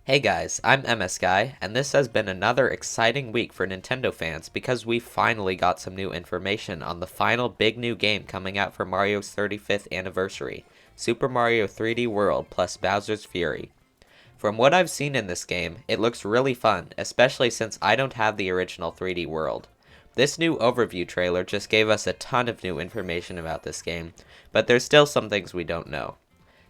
Hey guys, I'm MS Guy, and this has been another exciting week for Nintendo fans because we finally got some new information on the final big new game coming out for Mario's 35th anniversary, Super Mario 3D World plus Bowser's Fury. From what I've seen in this game, it looks really fun, especially since I don't have the original 3D World. This new overview trailer just gave us a ton of new information about this game, but there's still some things we don't know.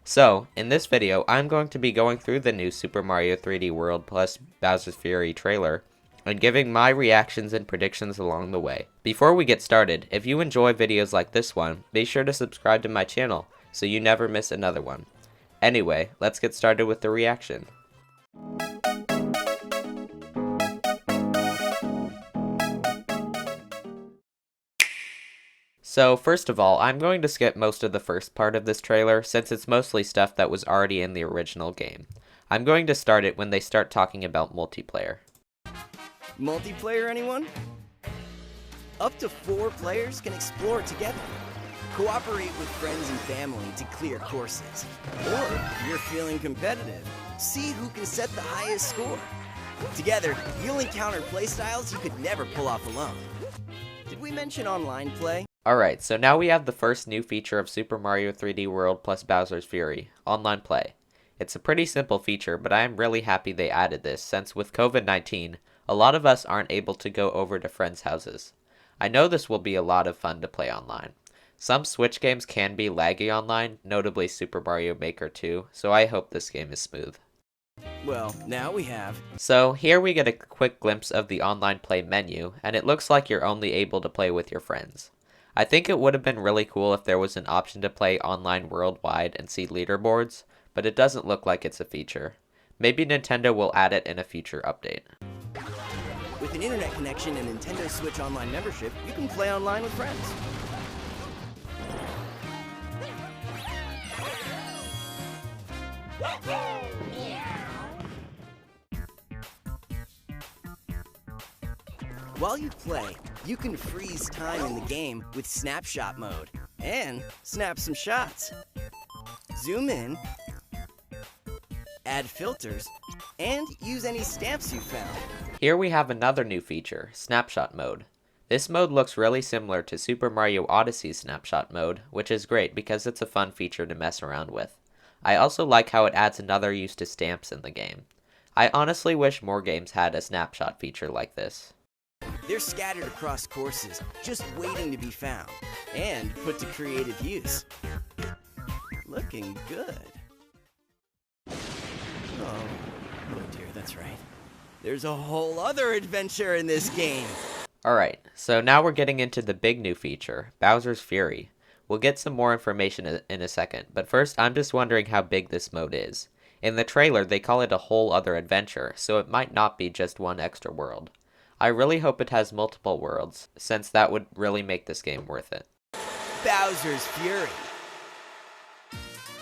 So, in this video, I'm going to be going through the new Super Mario 3D World plus Bowser's Fury trailer, and giving my reactions and predictions along the way. Before we get started, if you enjoy videos like this one, be sure to subscribe to my channel, so you never miss another one. Anyway, let's get started with the reaction. So first of all, I'm going to skip most of the first part of this trailer since it's mostly stuff that was already in the original game. I'm going to start it when they start talking about multiplayer. Multiplayer, anyone? Up to 4 players can explore together. Cooperate with friends and family to clear courses. Or, if you're feeling competitive, see who can set the highest score. Together, you'll encounter playstyles you could never pull off alone. Did we mention online play? Alright, so now we have the first new feature of Super Mario 3D World plus Bowser's Fury, online play. It's a pretty simple feature, but I am really happy they added this, since with COVID-19, a lot of us aren't able to go over to friends' houses. I know this will be a lot of fun to play online. Some Switch games can be laggy online, notably Super Mario Maker 2, so I hope this game is smooth. Well, now we have. So here we get a quick glimpse of the online play menu, and it looks like you're only able to play with your friends. I think it would have been really cool if there was an option to play online worldwide and see leaderboards, but it doesn't look like it's a feature. Maybe Nintendo will add it in a future update. With an internet connection and Nintendo Switch Online membership, you can play online with friends. While you play, you can freeze time in the game with snapshot mode and snap some shots. Zoom in, add filters, and use any stamps you found. Here we have another new feature, snapshot mode. This mode looks really similar to Super Mario Odyssey's snapshot mode, which is great because it's a fun feature to mess around with. I also like how it adds another use to stamps in the game. I honestly wish more games had a snapshot feature like this. They're scattered across courses, just waiting to be found, and put to creative use. Looking good. Oh dear, that's right. There's a whole other adventure in this game! Alright, so now we're getting into the big new feature, Bowser's Fury. We'll get some more information in a second, but first I'm just wondering how big this mode is. In the trailer, they call it a whole other adventure, so it might not be just one extra world. I really hope it has multiple worlds, since that would really make this game worth it. Bowser's Fury.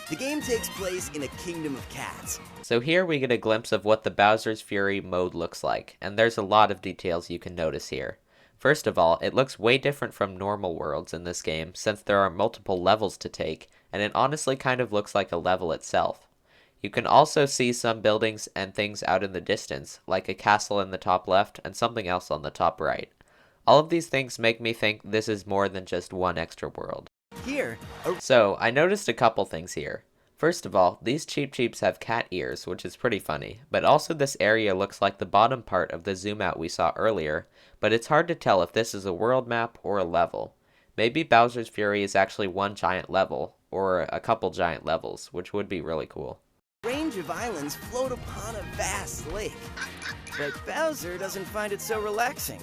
The game takes place in a kingdom of cats. So here we get a glimpse of what the Bowser's Fury mode looks like, and there's a lot of details you can notice here. First of all, it looks way different from normal worlds in this game, since there are multiple levels to take, and it honestly kind of looks like a level itself. You can also see some buildings and things out in the distance, like a castle in the top left and something else on the top right. All of these things make me think this is more than just one extra world. So, I noticed a couple things here. First of all, these Cheep Cheeps have cat ears, which is pretty funny, but also this area looks like the bottom part of the zoom out we saw earlier, but it's hard to tell if this is a world map or a level. Maybe Bowser's Fury is actually one giant level, or a couple giant levels, which would be really cool. Range of islands float upon a vast lake. But Bowser doesn't find it so relaxing.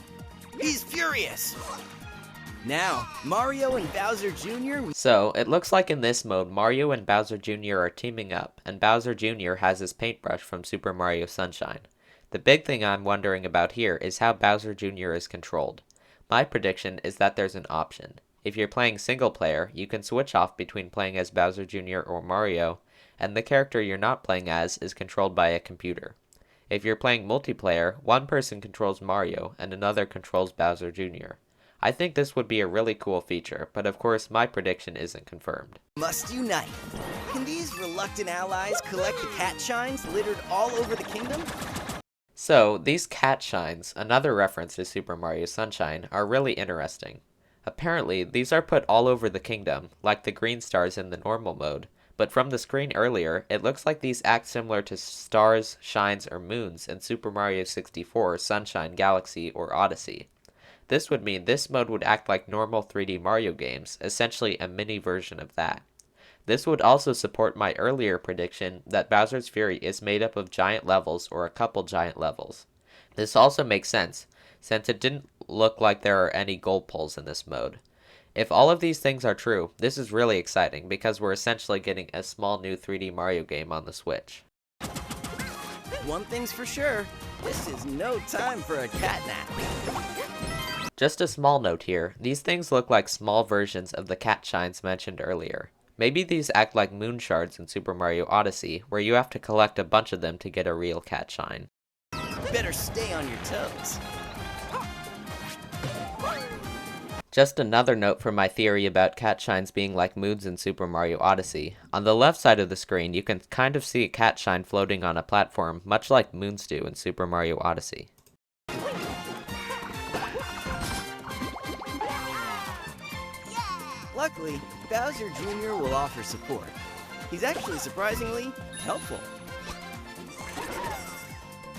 He's furious! Now, Mario and Bowser Jr. So, it looks like in this mode, Mario and Bowser Jr. are teaming up, and Bowser Jr. has his paintbrush from Super Mario Sunshine. The big thing I'm wondering about here is how Bowser Jr. is controlled. My prediction is that there's an option. If you're playing single player, you can switch off between playing as Bowser Jr. or Mario, and the character you're not playing as is controlled by a computer. If you're playing multiplayer, one person controls Mario and another controls Bowser Jr. I think this would be a really cool feature, but of course my prediction isn't confirmed. Must unite. Can these reluctant allies collect the cat shines littered all over the kingdom? So, these cat shines, another reference to Super Mario Sunshine, are really interesting. Apparently, these are put all over the kingdom, like the green stars in the normal mode, but from the screen earlier, it looks like these act similar to stars, shines, or moons in Super Mario 64, Sunshine, Galaxy, or Odyssey. This would mean this mode would act like normal 3D Mario games, essentially a mini version of that. This would also support my earlier prediction that Bowser's Fury is made up of giant levels or a couple giant levels. This also makes sense, since it didn't look like there are any gold poles in this mode. If all of these things are true, this is really exciting because we're essentially getting a small new 3D Mario game on the Switch. One thing's for sure, this is no time for a cat nap. Just a small note here, these things look like small versions of the cat shines mentioned earlier. Maybe these act like moon shards in Super Mario Odyssey, where you have to collect a bunch of them to get a real cat shine. Better stay on your toes. Just another note for my theory about cat shines being like moons in Super Mario Odyssey. On the left side of the screen, you can kind of see a cat shine floating on a platform, much like moons do in Super Mario Odyssey. Luckily, Bowser Jr. will offer support. He's actually surprisingly helpful.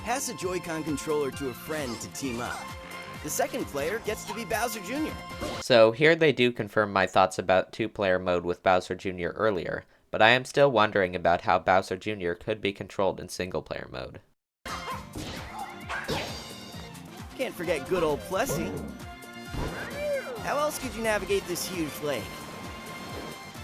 Pass a Joy-Con controller to a friend to team up. The second player gets to be Bowser Jr. So here they do confirm my thoughts about two-player mode with Bowser Jr. earlier, but I am still wondering about how Bowser Jr. could be controlled in single-player mode. Can't forget good old Plessy. How else could you navigate this huge lake?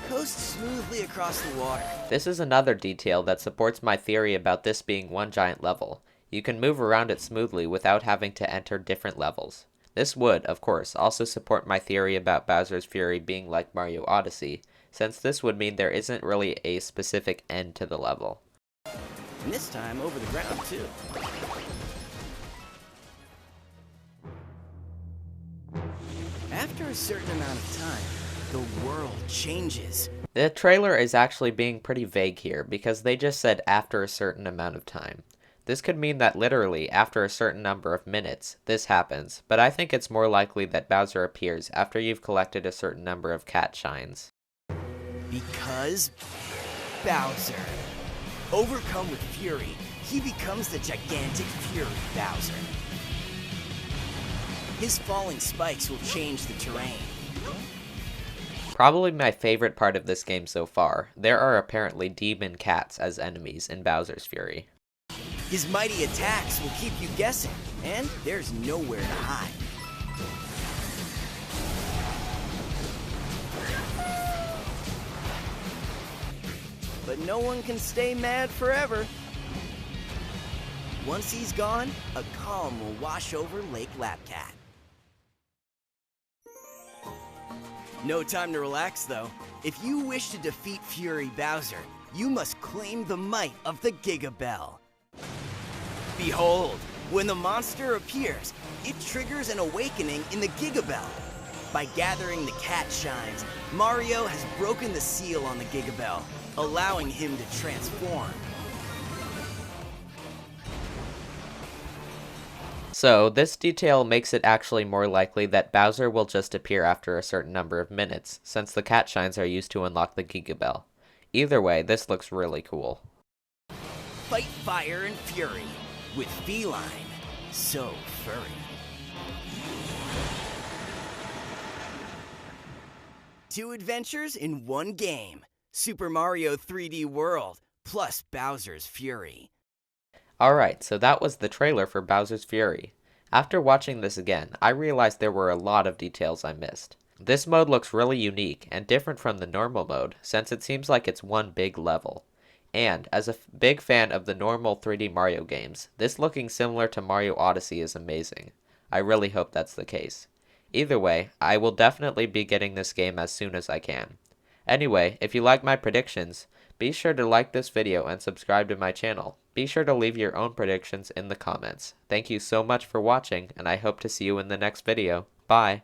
Coast smoothly across the water. This is another detail that supports my theory about this being one giant level. You can move around it smoothly without having to enter different levels. This would, of course, also support my theory about Bowser's Fury being like Mario Odyssey, since this would mean there isn't really a specific end to the level. And this time over the ground, too. After a certain amount of time, the world changes. The trailer is actually being pretty vague here, because they just said after a certain amount of time. This could mean that literally, after a certain number of minutes, this happens, but I think it's more likely that Bowser appears after you've collected a certain number of cat shines. Because Bowser. Overcome with fury, he becomes the gigantic Fury Bowser. His falling spikes will change the terrain. Probably my favorite part of this game so far, there are apparently demon cats as enemies in Bowser's Fury. His mighty attacks will keep you guessing, and there's nowhere to hide. But no one can stay mad forever. Once he's gone, a calm will wash over Lake Lapcat. No time to relax, though. If you wish to defeat Fury Bowser, you must claim the might of the Giga Bell. Behold, when the monster appears, it triggers an awakening in the Giga Bell. By gathering the cat shines, Mario has broken the seal on the Giga Bell, allowing him to transform. So, this detail makes it actually more likely that Bowser will just appear after a certain number of minutes, since the cat shines are used to unlock the Giga Bell. Either way, this looks really cool. Fight fire and fury with feline, so furry. Two adventures in one game. Super Mario 3D World plus Bowser's Fury. Alright, so that was the trailer for Bowser's Fury. After watching this again, I realized there were a lot of details I missed. This mode looks really unique and different from the normal mode, since it seems like it's one big level. And, as a big fan of the normal 3D Mario games, this looking similar to Mario Odyssey is amazing. I really hope that's the case. Either way, I will definitely be getting this game as soon as I can. Anyway, if you like my predictions, be sure to like this video and subscribe to my channel. Be sure to leave your own predictions in the comments. Thank you so much for watching, and I hope to see you in the next video. Bye!